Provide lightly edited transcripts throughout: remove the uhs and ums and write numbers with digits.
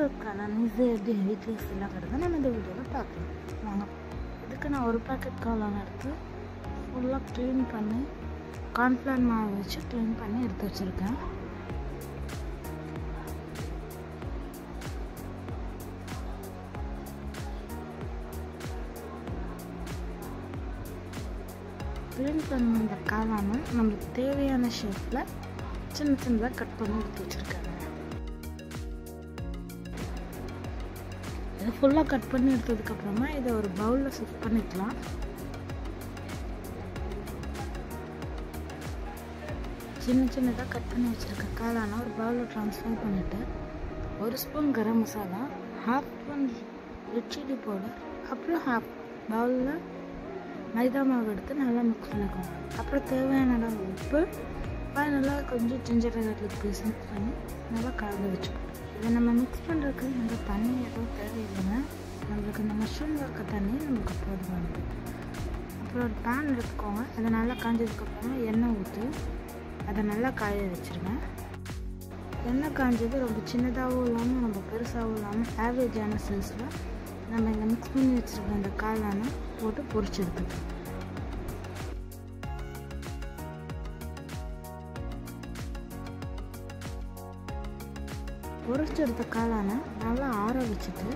ஓட்ஸுக்கான இது எப்படி வீட்டில் செய்யலாங்கிறத நம்ம இந்த வீடியோவில் பார்க்கலாம் வாங்க. இதுக்கு நான் ஒரு பேக்கெட் காளான் எடுத்து ஃபுல்லாக க்ளீன் பண்ணி கார்ன்ஃப்ளவர் மாவு வச்சு க்ளீன் பண்ணி எடுத்து வச்சுருக்கேன். க்ளீன் பண்ண இந்த காளானை நம்மளுக்கு தேவையான ஷேப்பில் சின்ன சின்னதாக கட் பண்ணி எடுத்து வச்சுருக்காங்க. இதை ஃபுல்லாக கட் பண்ணி எடுத்ததுக்கப்புறமா இதை ஒரு பவுலில் ஷிஃப்ட் பண்ணிக்கலாம். சின்ன சின்னதாக கட் பண்ணி வச்சுருக்க காளானை ஒரு பவுலில் ட்ரான்ஸ்ஃபர் பண்ணிவிட்டு 1 spoon garam masala, 1/2 spoon red chilli powder, அப்புறம் 1/2 பவுலில் மைதா மாவு எடுத்து நல்லா மிக்ஸ் பண்ணிக்கோங்க. அப்புறம் தேவையான அளவு உப்பு, நல்லா கொஞ்சம் ஜிஞ்சர் கார்லிக் பேஸ்ட் மிக்ஸ் பண்ணி நல்லா கலந்து வச்சுக்கோங்க. இதை நம்ம மிக்ஸ் பண்ணுறதுக்கு நம்ம தண்ணி எதுவும் தேவையில்லைங்க. நம்மளுக்கு இந்த மஷ்ரூம் இருக்க தண்ணி நம்மளுக்கு போதுமானது. அப்புறம் ஒரு பேன் எடுத்துக்கோங்க. அதை நல்லா காஞ்சதுக்கப்புறமா எண்ணெய் ஊற்றி அதை நல்லா காய வச்சுருங்க. எண்ணெய் காஞ்சது ரொம்ப சின்னதாகவும் இல்லாமல் ரொம்ப பெருசாகவும் இல்லாமல் ஆவரேஜான சைஸில் நம்ம இங்கே மிக்ஸ் பண்ணி வச்சுருக்க அந்த காளானை போட்டு பொரிச்சு எடுத்துக்கலாம். பொரிச்சு எடுத்த காளானை நல்லா ஆற வச்சுட்டு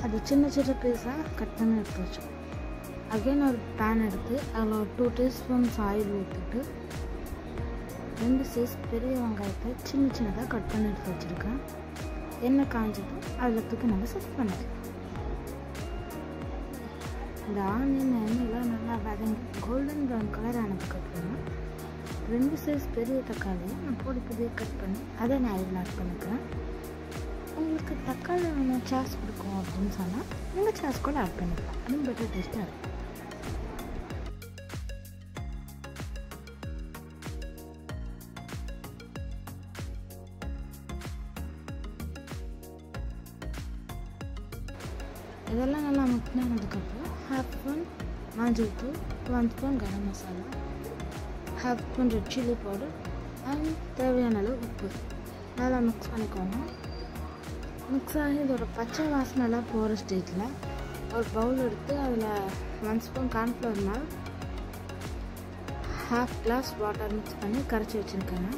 அது சின்ன சின்ன பீஸாக கட் பண்ணி எடுத்து வச்சோம். அகைன் ஒரு பேன் எடுத்து அதில் ஒரு 2 டீஸ்பூன்ஸ் ஆயில் ஊற்றிட்டு 2 சைஸ் பெரிய வெங்காயத்தை சின்ன சின்னதாக கட் பண்ணி எடுத்து வச்சுருக்கேன். எண்ணெய் காஞ்சது அதில் தூக்கி நம்ம செட் பண்ணிக்கலாம். இந்த ஆனியன் எண்ணெயெலாம் நல்லா வதங்கி கோல்டன் ப்ரௌன் கலர் ஆனதுக்கப்புறமா 2 சைஸ் பெரிய தக்காளியை நான் பொடி கட் பண்ணி அதை நான் இதில் ஆட் பண்ணிக்கிறேன். உங்களுக்கு தக்காளி வேணும் சாஸ் கொடுக்கும் அப்படின்னு சொன்னால் நீங்கள் சாஸ் கூட ஆட் பண்ணிக்கலாம். அதுவும் பெட்டர் டேஸ்ட்டாக இருக்கும். இதெல்லாம் நல்லா மிக்ஸ் பண்ணதுக்கப்புறம் 1/2 ஸ்பூன் மஞ்சள் தூள், 1 spoon garam masala, 1/2 spoon red chilli powder and தேவையான அளவு உப்பு நல்லா மிக்ஸ் பண்ணிக்கோங்க. மிக்ஸ் ஆகி இதோட பச்சை வாசனைலாம் போகிற ஸ்டேஜில் ஒரு பவுல் எடுத்து அதில் 1 ஸ்பூன் கார்ன்ஃப்ளவர் மாவு, 1/2 கிளாஸ் வாட்டர் மிக்ஸ் பண்ணி கரைச்சி வச்சுருக்கேங்க.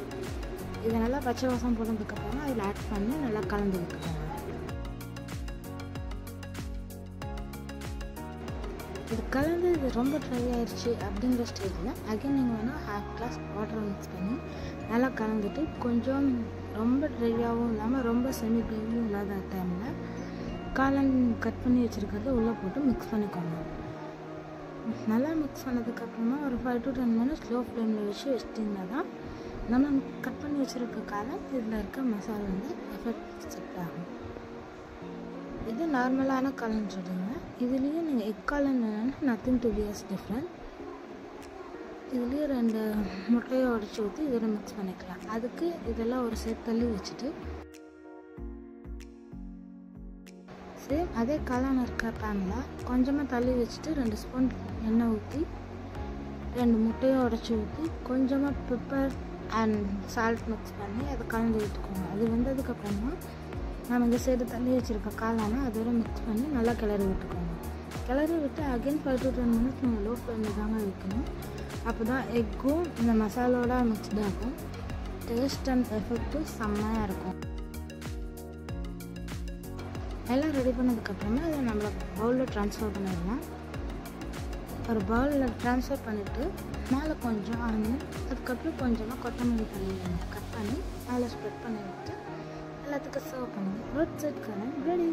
இதை நல்லா பச்சை வாசம் போனதுக்கப்புறமா அதில் ஆட் பண்ணி நல்லா கலந்து விட்டுக்கோங்க. இது கலந்து இது ரொம்ப ட்ரை ஆயிடுச்சு அப்படிங்கிற ஸ்டேஜில் அகைன் நீங்கள் வேணால் 1/2 கிளாஸ் வாட்டர் மிக்ஸ் பண்ணி நல்லா கலந்துட்டு கொஞ்சம் ரொம்ப ட்ரையாகவும் இல்லாமல் ரொம்ப செமி ட்ரையும் இல்லாத டைமில் காளான் கட் பண்ணி வச்சுருக்கிறத உள்ளே போட்டு மிக்ஸ் பண்ணிக்கோங்க. நல்லா மிக்ஸ் பண்ணதுக்கப்புறமா ஒரு 5 to 10 மினிட்ஸ் லோ ஃப்ளேமில் வச்சு வச்சிட்டிங்கன்னா தான் நம்ம கட் பண்ணி வச்சுருக்க காளான் இதில் இருக்க மசாலா வந்து எஃபெக்ட் செட் ஆகும். இது நார்மலான காளான் சொல்லுங்க. இதுலேயும் நீங்கள் எக் காளான் வேணும்னா nothing to be as different. இதுலேயும் 2 முட்டையை உடச்சி ஊற்றி இதில் மிக்ஸ் பண்ணிக்கலாம். அதுக்கு இதெல்லாம் ஒரு சைட் தள்ளி வச்சுட்டு சேம் அதே காளான் இருக்க பேனில் கொஞ்சமாக தள்ளி வச்சுட்டு 2 ஸ்பூன் எண்ணெய் ஊற்றி 2 முட்டையை உடச்சி ஊற்றி கொஞ்சமாக பெப்பர் அண்ட் சால்ட் மிக்ஸ் பண்ணி அதை கலந்து விட்டுக்கோங்க. அது வந்ததுக்கப்புறமா நம்ம இந்த சைடு தள்ளி வச்சுருக்க காளானை அதோட மிக்ஸ் பண்ணி நல்லா கிளறி விட்டுக்கோங்க. கிளறி விட்டு அகைன் 5 to 10 மினிட்ஸ் நீங்கள் லோ ஃப்ளேமில் தாங்க வைக்கணும். அப்போ தான் எக்கும் இந்த மசாலோட மிக்ஸ்டு ஆகும். டேஸ்ட் அண்ட் எஃபெக்ட்டும் செம்மையாக இருக்கும். எல்லாம் ரெடி பண்ணதுக்கப்புறமா இதை நம்மளை பவுலில் ட்ரான்ஸ்ஃபர் பண்ணிடலாம். ஒரு பவுலில் ட்ரான்ஸ்ஃபர் பண்ணிவிட்டு மேலே கொஞ்சம் ஆனியன், அதுக்கப்புறம் கொஞ்சமாக கொத்தமல்லி தண்ணி கட் பண்ணி மேலே ஸ்ப்ரெட் பண்ணி விட்டு எல்லாத்துக்கும் சர்வ் பண்ணுங்கள். ரோட் சைட் காளான் ரெடி.